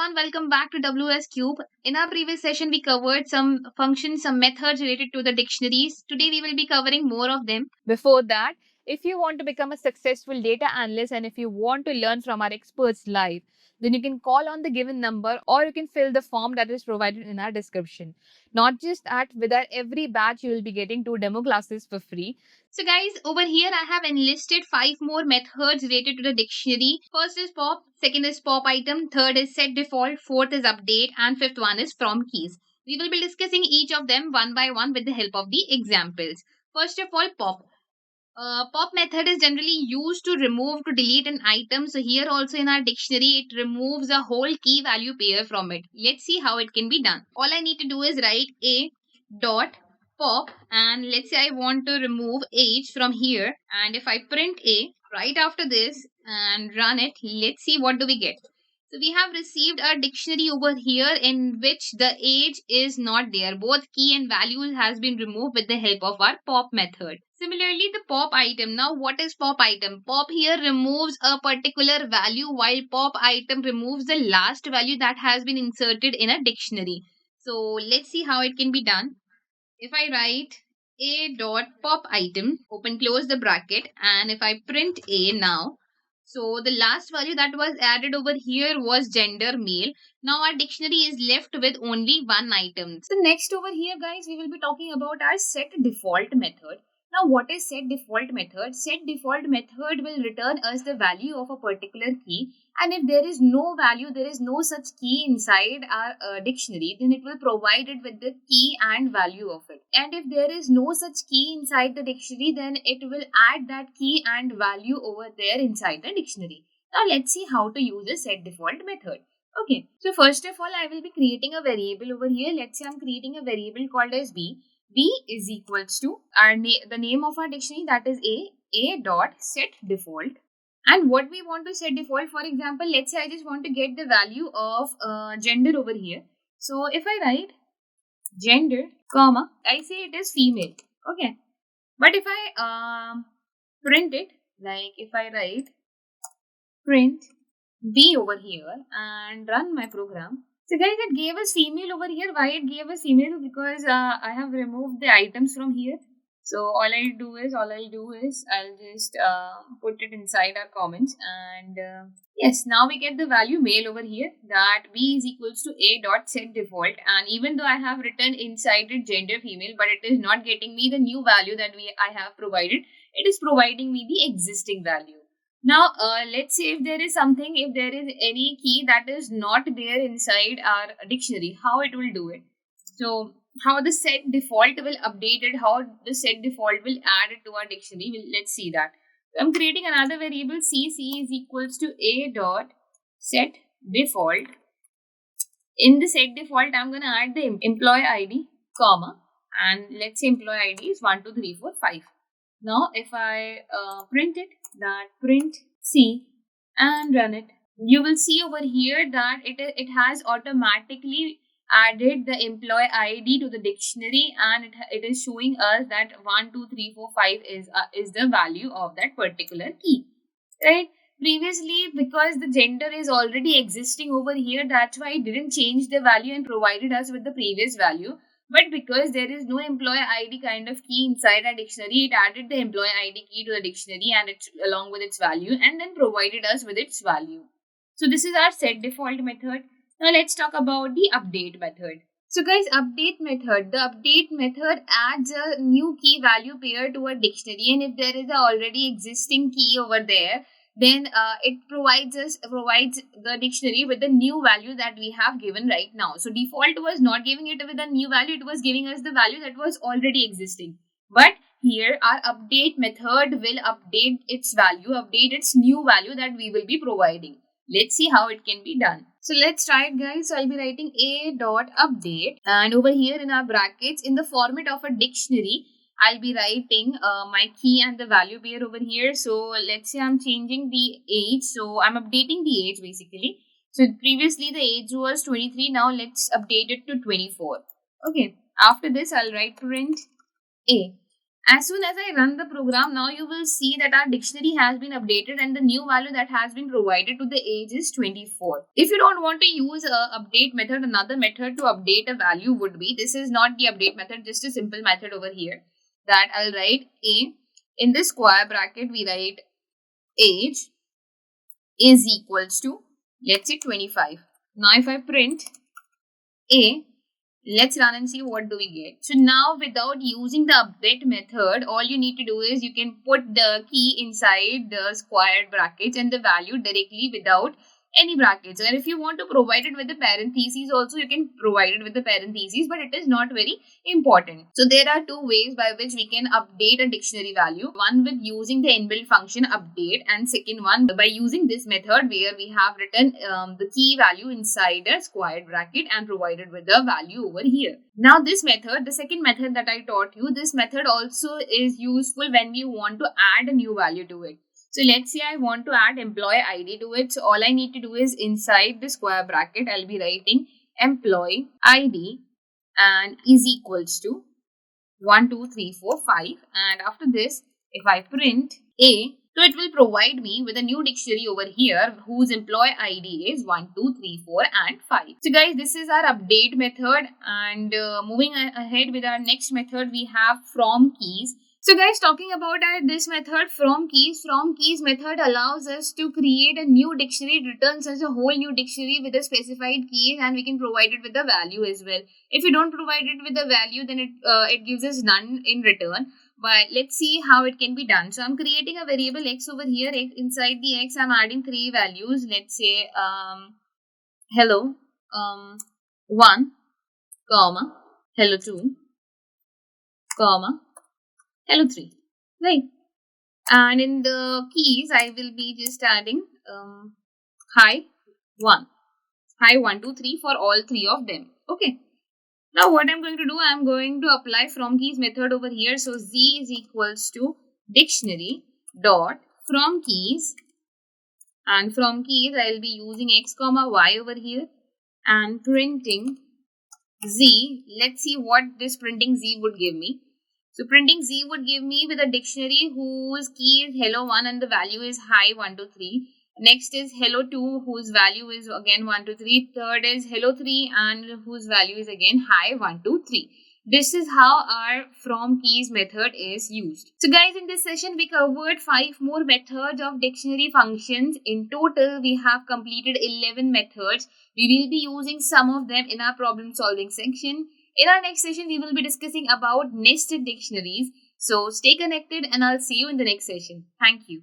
everyone, welcome back to WsCube. In our previous session, we covered some functions, some methods related to the dictionaries. Today, we will be covering more of them. Before that, if you want to become a successful data analyst and if you want to learn from our experts live, then you can call on the given number or you can fill the form that is provided in our description. Not just that, with our every batch, you will be getting 2 demo classes for free. So guys, over here I have enlisted 5 more methods related to the dictionary. First is pop, second is pop item, third is set default, fourth is update, and fifth one is from keys. We will be discussing each of them one by one with the help of the examples. First of all, pop. Pop method is generally used to remove to delete an item. So here also in our dictionary, it removes a whole key value pair from it. Let's see how it can be done. All I need to do is write a dot pop, and let's say I want to remove age from here, and if I print a right after this and run it, let's see what do we get. So we have received a dictionary over here in which the age is not there. Both key and value has been removed with the help of our pop method. Similarly, the pop item. Now, what is pop item? Pop here removes a particular value while pop item removes the last value that has been inserted in a dictionary. So let's see how it can be done. If I write a dot pop item, open close the bracket, and if I print a now, so the last value that was added over here was gender male. Now our dictionary is left with only one item. So next over here guys, we will be talking about our set default method. Now what is set default method? Set default method will return us the value of a particular key, and if there is no value, there is no such key inside our dictionary, then it will provide it with the key and value of it. And if there is no such key inside the dictionary, then it will add that key and value over there inside the dictionary. Now let's see how to use the set default method. Okay, so first of all, I will be creating a variable over here. Let's say I'm creating a variable called as b. B is equals to the name of our dictionary, that is a dot set default. And what we want to set default, for example, let's say I just want to get the value of gender over here. So if I write gender, comma, I say it is female. Okay. But if I print it, like if I write print B over here and run my program. So guys, it gave us female over here. Why it gave us female? Because I have removed the items from here. So all I'll do is I'll just put it inside our comments, and yes, now we get the value male over here, that b is equals to a dot set default. And even though I have written inside it gender female, but it is not getting me the new value that I have provided. It is providing me the existing value. Now, let's say if there is any key that is not there inside our dictionary, how it will do it. So, how the set default will update it, how the set default will add it to our dictionary, let's see that. So, I'm creating another variable c is equals to a dot set default. In the set default, I'm going to add the employee ID, comma, and let's say employee ID is 1, 2, 3, 4, 5. Now, if I print it, that print C and run it, you will see over here that it has automatically added the employee ID to the dictionary, and it is showing us that 1, 2, 3, 4, 5 is the value of that particular key, right? Previously, because the gender is already existing over here, that's why it didn't change the value and provided us with the previous value. But because there is no employee ID kind of key inside our dictionary, it added the employee ID key to the dictionary and it along with its value, and then provided us with its value. So this is our set default method. Now let's talk about the update method. So guys, update method. The update method adds a new key value pair to a dictionary, and if there is a already existing key over there, then it provides the dictionary with the new value that we have given right now. So default was not giving it with a new value, it was giving us the value that was already existing. But here our update method will update its value, update its new value that we will be providing. Let's see how it can be done. So let's try it guys. So I'll be writing a dot update, and over here in our brackets, in the format of a dictionary, I'll be writing my key and the value pair over here. So let's say I'm changing the age. So I'm updating the age basically. So previously the age was 23. Now let's update it to 24. Okay. After this, I'll write print A. As soon as I run the program, now you will see that our dictionary has been updated and the new value that has been provided to the age is 24. If you don't want to use a update method, another method to update a value would be, this is not the update method, just a simple method over here, that I'll write a, in this square bracket we write age is equals to, let's say 25. Now if I print a, let's run and see what do we get. So now without using the update method, all you need to do is you can put the key inside the squared brackets and the value directly without any brackets. And if you want to provide it with the parentheses also, you can provide it with the parentheses, but it is not very important. So there are two ways by which we can update a dictionary value. One with using the inbuilt function update, and second one by using this method where we have written the key value inside a squared bracket and provided with the value over here. Now this method, the second method that I taught you, this method also is useful when we want to add a new value to it. So let's say I want to add employee ID to it. So all I need to do is inside the square bracket, I'll be writing employee ID and is equals to 1, 2, 3, 4, 5. And after this, if I print A, so it will provide me with a new dictionary over here whose employee ID is 1, 2, 3, 4 and 5. So guys, this is our update method, and moving ahead with our next method, we have from keys. So guys, talking about this method from keys method allows us to create a new dictionary. It returns us a whole new dictionary with a specified keys, and we can provide it with a value as well. If you don't provide it with a value, then it gives us none in return. But let's see how it can be done. So I'm creating a variable x over here. Inside the x, I'm adding three values. Let's say hello 1, comma, hello 2, comma, hello 3, right? And in the keys, I will be just adding hi 1, hi 1, 2, 3 for all three of them. Okay. Now what I'm going to do, I'm going to apply from keys method over here. So z is equals to dictionary dot from keys, and from keys I'll be using x comma y over here and printing z. Let's see what this printing z would give me. So printing z would give me with a dictionary whose key is hello 1 and the value is hi 1, 2, 3. Next is hello 2 whose value is again 1, 2, 3. Third is hello 3 and whose value is again hi 1, 2, 3. This is how our from keys method is used. So guys, in this session we covered 5 more methods of dictionary functions. In total we have completed 11 methods. We will be using some of them in our problem solving section. In our next session we will be discussing about nested dictionaries. So stay connected and I'll see you in the next session. Thank you.